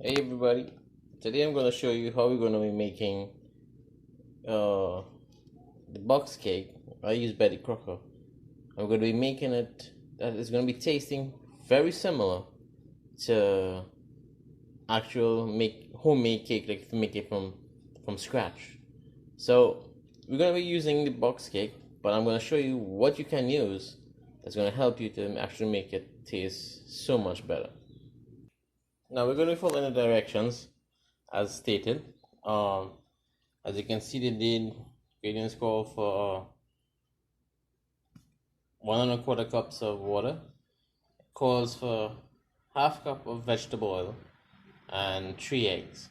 Hey everybody, today I'm going to show you how we're going to be making uh, the box cake I use Betty Crocker. I'm going to be making it that is going to be tasting very similar to actual make homemade cake, like if you make it from scratch. So we're going to be using the box cake, but I'm going to show you what you can use that's going to help you to actually make it taste so much better. Now we're going to follow the directions as stated. As you can see, the ingredients call for 1 1/4 cups of water, calls for half cup of vegetable oil, and 3 eggs.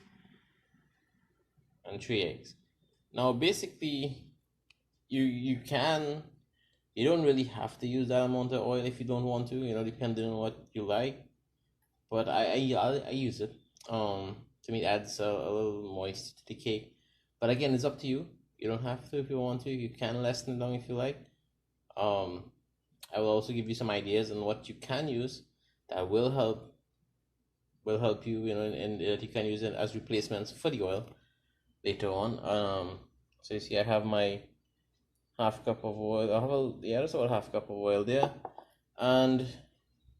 Now, basically, you don't really have to use that amount of oil if you don't want to. Depending on what you like. But I use it. To me, it adds a little moisture to the cake. But again, it's up to you. You don't have to if you want to. You can lessen it down if you like. I will also give you some ideas on what you can use that will help you, and that you can use it as replacements for the oil later on. So you see, I have my half cup of oil. That's about half cup of oil there, and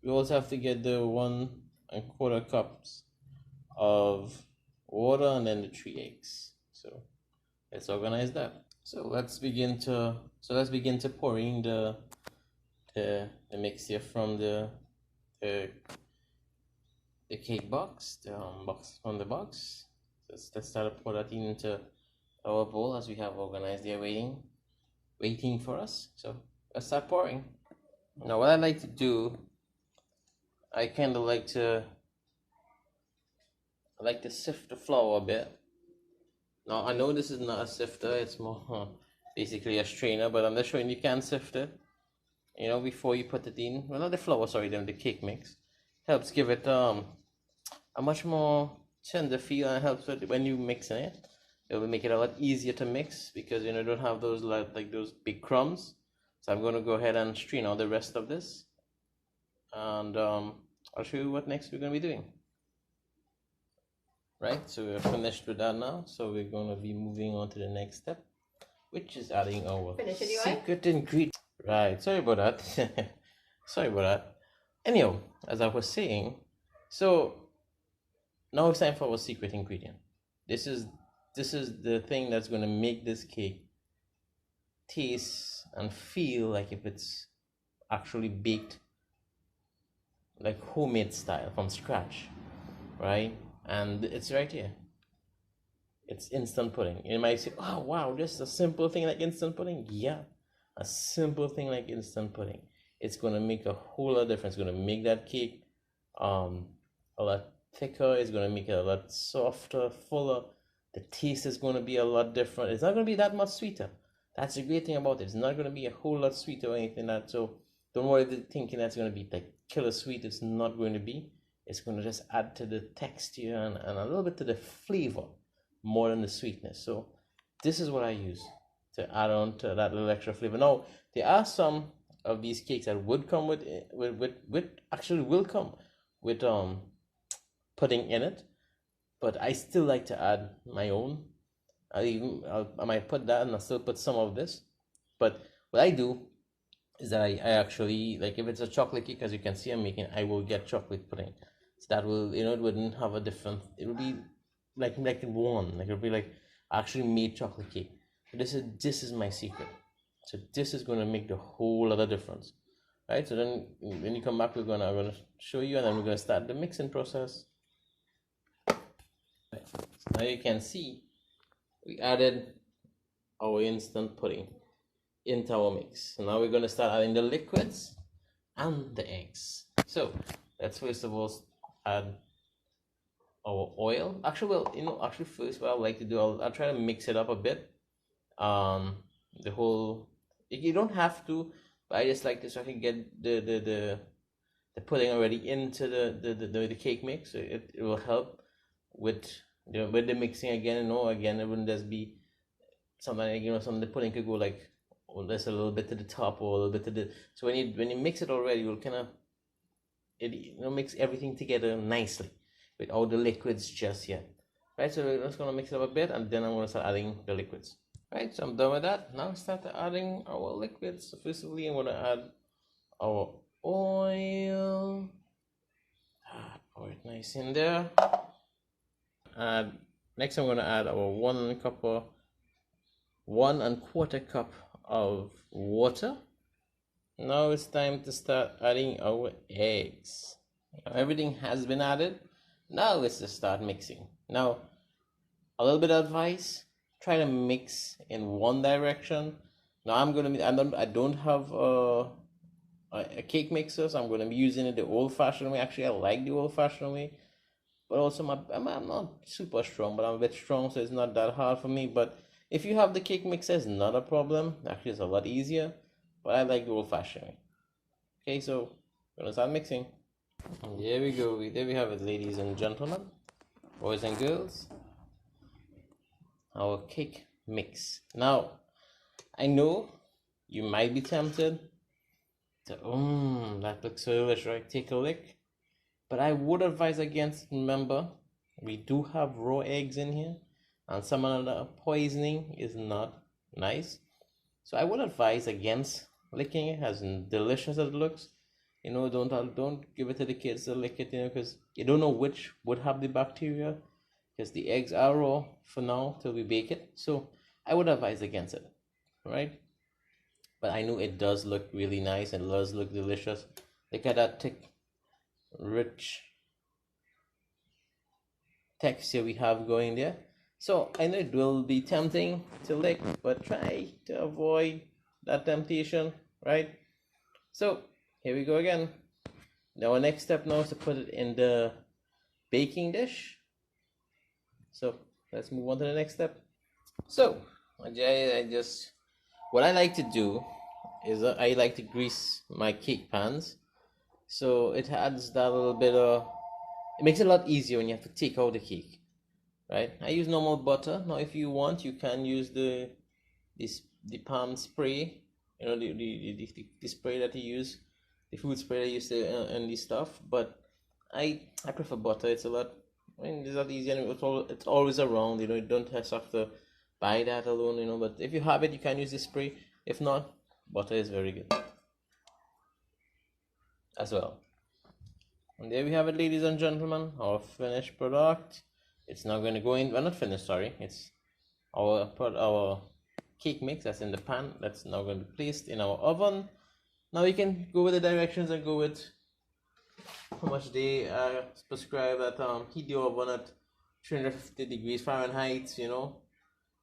we also have to get the 1 1/4 cups of water and then the 3 eggs. So let's organize that. So let's begin to pouring the mixture from the cake box, the box from the box. Let's start to pour that into our bowl as we have organized there waiting for us. So let's start pouring. Now what I like to do, I kind of like to sift the flour a bit. Now I know this is not a sifter, it's more basically a strainer, but I'm just showing you can sift it. Before you put it in, well, not the flour, sorry, then the cake mix helps give it a much more tender feel, and helps with when you mix it. It will make it a lot easier to mix because you don't have those like those big crumbs. So I'm going to go ahead and strain out the rest of this, and I'll show you what next we're going to be doing. Right, so we're finished with that now. So we're going to be moving on to the next step, which is adding our secret ingredient. Right, sorry about that. Sorry about that. Anyhow, as I was saying, so now it's time for our secret ingredient. This is the thing that's going to make this cake taste and feel like if it's actually baked like homemade style from scratch, right? And it's right here. It's instant pudding. You might say, "Oh wow, just a simple thing like instant pudding." Yeah, a simple thing like instant pudding. It's gonna make a whole lot of difference. It's gonna make that cake a lot thicker. It's gonna make it a lot softer, fuller. The taste is gonna be a lot different. It's not gonna be that much sweeter. That's the great thing about it. It's not gonna be a whole lot sweeter or anything like that. So don't worry thinking that's gonna be like killer sweet. It's not going to be. It's gonna just add to the texture and a little bit to the flavor more than the sweetness. So this is what I use to add on to that little extra flavor. Now there are some of these cakes that would come with actually will come with pudding in it, but I still like to add my own. I might put that and I still put some of this, but what I do is that I actually, like, if it's a chocolate cake, as you can see I'm making, I will get chocolate pudding. So that will, it wouldn't have a different, it would be like one, like it would be like actually made chocolate cake. This is my secret. So this is going to make the whole other difference, right? So then when you come back, I'm gonna show you, and then we're gonna start the mixing process. Right. So now you can see we added our instant pudding into our mix. So now we're gonna start adding the liquids and the eggs. So let's first of all add our oil. Actually, first what I like to do, I'll try to mix it up a bit. The whole, you don't have to, but I just like this so I can get the pudding already into the cake mix. So it will help with with the mixing again. Again, it wouldn't just be something, some of the pudding could go like, there's a little bit to the top or a little bit to the, so when you mix it already, you'll kind of, it mix everything together nicely. without the liquids just yet. Right, so we're just gonna mix it up a bit, and then I'm gonna start adding the liquids. Right, so I'm done with that. Now start adding our liquids. So firstly, I'm gonna add our oil. Pour it nice in there. And next I'm gonna add our 1¼ cup of water. Now it's time to start adding our eggs. Now everything has been added. Now let's just start mixing. Now, a little bit of advice: try to mix in one direction. Now I don't have a cake mixer, so I'm gonna be using it the old-fashioned way. Actually, I like the old-fashioned way, but also I'm not super strong, but I'm a bit strong, so it's not that hard for me. But if you have the cake mixer, it's not a problem. Actually, it's a lot easier, but I like the old-fashioned way. Okay, so I'm gonna start mixing. And there we go. There we have it, ladies and gentlemen, boys and girls. Our cake mix. Now, I know you might be tempted to, that looks so delicious, right? Take a lick. But I would advise against. Remember, we do have raw eggs in here, and some of the poisoning is not nice. So I would advise against licking it, as delicious as it looks. You know, don't give it to the kids to lick it, you know, because you don't know which would have the bacteria, because the eggs are raw for now till we bake it. So I would advise against it, right? But I know it does look really nice and does look delicious. Look at that thick, rich texture we have going there. So I know it will be tempting to lick, but try to avoid that temptation, right? So here we go again. Now our next step now is to put it in the baking dish. So let's move on to the next step. So what I like to do is I like to grease my cake pans, so it adds that little bit of, it makes it a lot easier when you have to take out the cake, right? I use normal butter. Now if you want, you can use the palm spray, you know, the spray that you use, the food spray that you use and this stuff. But I prefer butter. It's a lot, I mean, it's a lot easier, and it's always around, you know. You don't just have to buy that alone, you know. But if you have it, you can use the spray. If not, butter is very good as well. And there we have it, ladies and gentlemen, our finished product. It's now going to go in, well, not finished, sorry, it's our cake mix that's in the pan. That's now going to be placed in our oven. Now you can go with the directions and go with how much they prescribe that heat the oven at 350 degrees Fahrenheit, you know.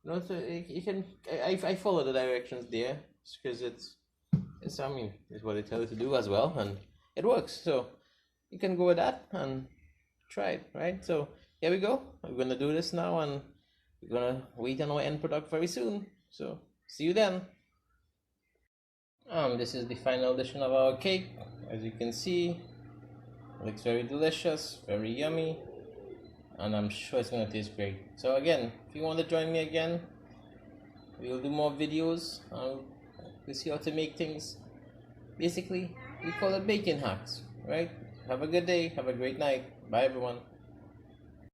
So you can, I follow the directions there because it's I mean, it's what they tell you to do as well, and it works. So you can go with that and try it, right? So here we go. We're gonna do this now, and we're gonna wait on our end product very soon. So see you then. This is the final edition of our cake. As you can see, it looks very delicious, very yummy, and I'm sure it's gonna taste great. So again, if you want to join me again, we'll do more videos. We'll see how to make things. Basically, we call it baking hacks, right? Have a good day, have a great night. Bye everyone.